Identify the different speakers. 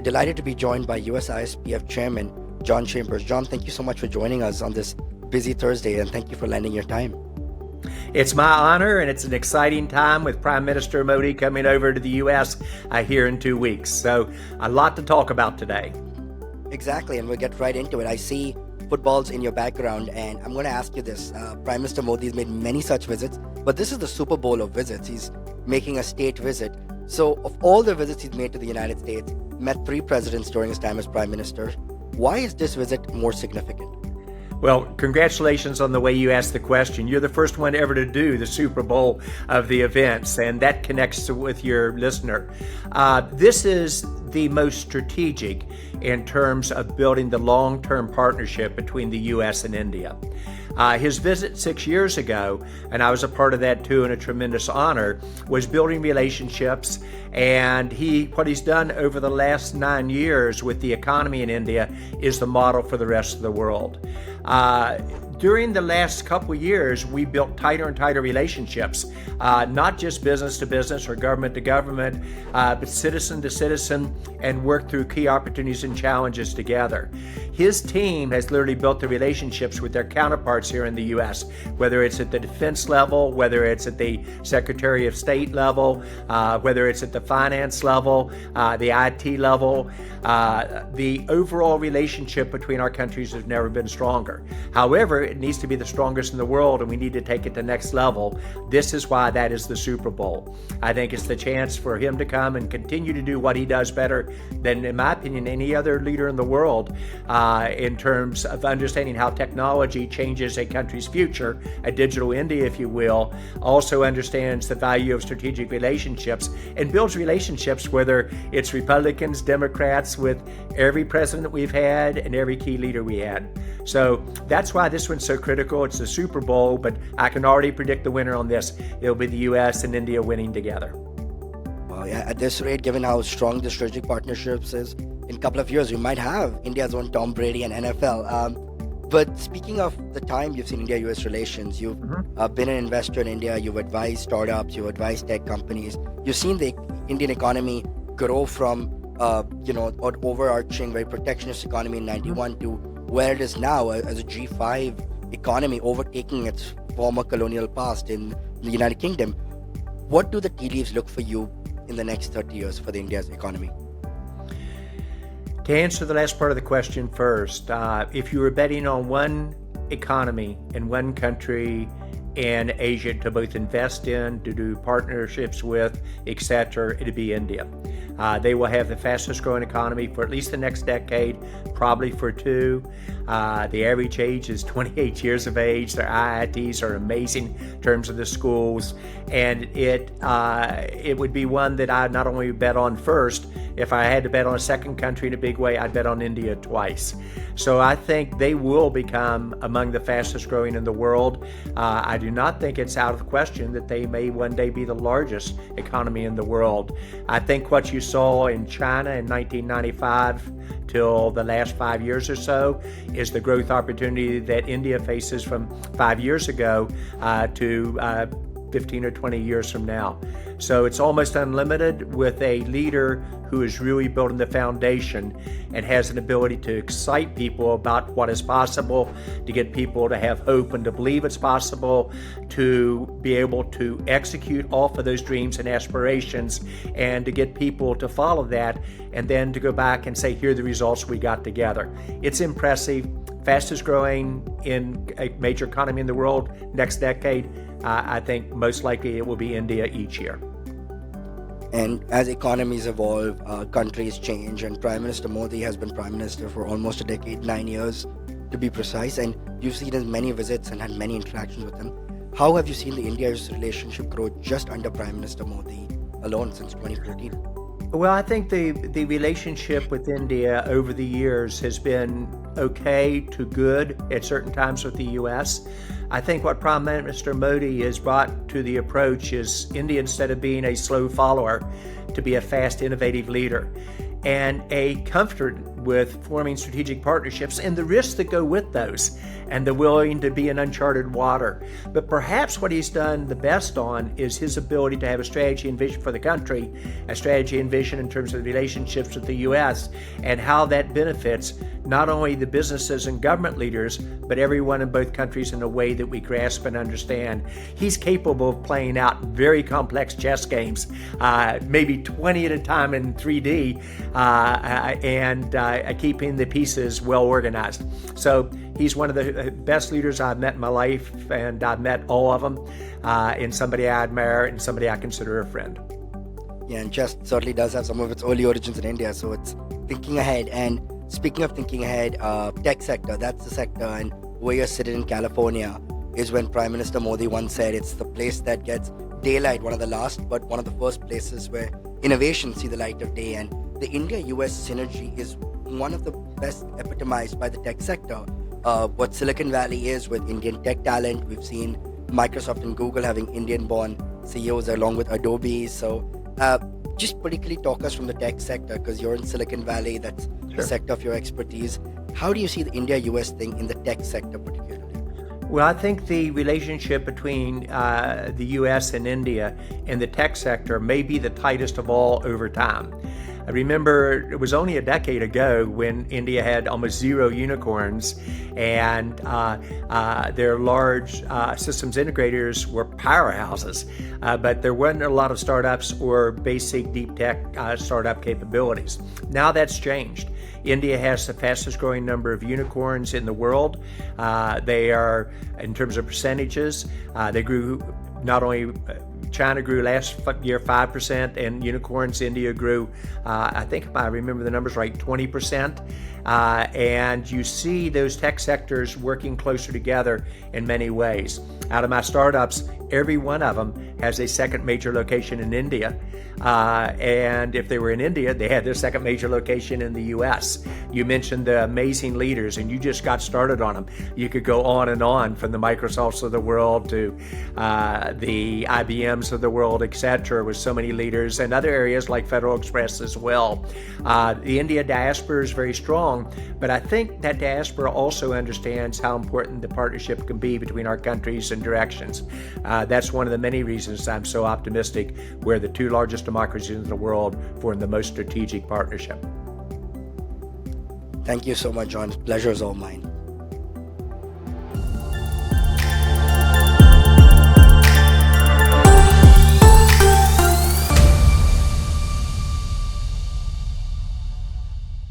Speaker 1: delighted to be joined by US ISPF Chairman John Chambers. John, thank you so much for joining us on this busy Thursday, and thank you for lending your time.
Speaker 2: It's my honor, and it's an exciting time with Prime Minister Modi coming over to the U.S. Here in 2 weeks. So a lot to talk about today.
Speaker 1: Exactly, and we'll get right into it. I see footballs in your background, and I'm going to ask you this. Prime Minister Modi has made many such visits, but this is the Super Bowl of visits. He's making a state visit. So of all the visits he's made to the United States, met 3 presidents during his time as Prime Minister, why is this visit more significant?
Speaker 2: Well, congratulations on the way you asked the question. You're the first one ever to do the Super Bowl of the events, and that connects with your listener. This is the most strategic in terms of building the long-term partnership between the U.S. and India. His visit 6 years ago, and I was a part of that too, and a tremendous honor, was building relationships. And what he's done over the last 9 years with the economy in India is the model for the rest of the world. During the last couple of years, we built tighter and tighter relationships, not just business to business or government to government, but citizen to citizen, and worked through key opportunities and challenges together. His team has literally built the relationships with their counterparts here in the U.S., whether it's at the defense level, whether it's at the Secretary of State level, whether it's at the finance level, the IT level. The overall relationship between our countries has never been stronger. However, it needs to be the strongest in the world, and we need to take it to the next level. This is why that is the Super Bowl. I think it's the chance for him to come and continue to do what he does better than, in my opinion, any other leader in the world, in terms of understanding how technology changes a country's future, a digital India, if you will, also understands the value of strategic relationships and builds relationships, whether it's Republicans, Democrats, with every president we've had and every key leader we had. So that's why this one's so critical. It's the Super Bowl, but I can already predict the winner on this. It'll be the U.S. and India winning together.
Speaker 1: Well, yeah, at this rate, given how strong the strategic partnerships is, in a couple of years, we might have India's own Tom Brady and NFL. But speaking of the time you've seen India-US relations, you've been an investor in India, you've advised startups, you've advised tech companies. You've seen the Indian economy grow from, an overarching, very protectionist economy in 91 to where it is now as a G5 economy, overtaking its former colonial past in the United Kingdom. What do the tea leaves look for you in the next 30 years for the India's economy?
Speaker 2: To answer the last part of the question first, if you were betting on one economy in one country in Asia to both invest in, to do partnerships with, etc., it'd be India. They will have the fastest growing economy for at least the next decade, probably for 2. The average age is 28 years of age. Their IITs are amazing in terms of the schools. And it would be one that I not only bet on first, if I had to bet on a second country in a big way, I'd bet on India twice. So I think they will become among the fastest growing in the world. I do not think it's out of question that they may one day be the largest economy in the world. I think what you saw in China in 1995 till the last 5 years or so is the growth opportunity that India faces from 5 years ago to 15 or 20 years from now. So it's almost unlimited with a leader who is really building the foundation and has an ability to excite people about what is possible, to get people to have hope and to believe it's possible, to be able to execute off of those dreams and aspirations, and to get people to follow that, and then to go back and say, here are the results we got together. It's impressive. Fastest growing in a major economy in the world next decade. I think most likely it will be India each year.
Speaker 1: And as economies evolve, countries change, and Prime Minister Modi has been Prime Minister for almost a decade, 9 years to be precise, and you've seen his many visits and had many interactions with him. How have you seen the India-US relationship grow just under Prime Minister Modi alone since 2014?
Speaker 2: Well, I think the relationship with India over the years has been okay to good at certain times with the U.S. I think what Prime Minister Modi has brought to the approach is India, instead of being a slow follower, to be a fast, innovative leader, and a comfort with forming strategic partnerships and the risks that go with those, and the willing to be in uncharted water. But perhaps what he's done the best on is his ability to have a strategy and vision for the country, a strategy and vision in terms of relationships with the U.S., and how that benefits not only the businesses and government leaders, but everyone in both countries in a way that we grasp and understand. He's capable of playing out very complex chess games, maybe 20 at a time in 3D, and keeping the pieces well organized. So he's one of the best leaders I've met in my life, and I've met all of them, and somebody I admire and somebody I consider a friend.
Speaker 1: Yeah, and chess certainly does have some of its early origins in India, so it's thinking ahead. And speaking of thinking ahead, tech sector, that's the sector, and where you're sitting in California is when Prime Minister Modi once said it's the place that gets daylight, one of the last, but one of the first places where innovations see the light of day. And the India-US synergy is one of the best epitomized by the tech sector. What Silicon Valley is with Indian tech talent. We've seen Microsoft and Google having Indian-born CEOs along with Adobe. So just particularly talk us from the tech sector, because you're in Silicon Valley, that's the sector of your expertise. How do you see the India-US thing in the tech sector particularly?
Speaker 2: Well, I think the relationship between the U.S. and India in the tech sector may be the tightest of all over time. I remember it was only a decade ago when India had almost zero unicorns, and their large systems integrators were powerhouses, but there wasn't a lot of startups or basic deep tech startup capabilities. Now that's changed. India has the fastest growing number of unicorns in the world. They are, in terms of percentages, they grew not only China grew last year 5%, and unicorns, India grew, I think if I remember the numbers right, 20%. And you see those tech sectors working closer together in many ways. Out of my startups, every one of them has a second major location in India. And if they were in India, they had their second major location in the US. You mentioned the amazing leaders, and you just got started on them. You could go on and on, from the Microsofts of the world to the IBMs of the world, etc., with so many leaders, and other areas like Federal Express as well. The India diaspora is very strong, but I think that diaspora also understands how important the partnership can be between our countries and directions. That's one of the many reasons I'm so optimistic we're the two largest democracies in the world form the most strategic partnership.
Speaker 1: Thank you so much, John. Pleasure is all mine.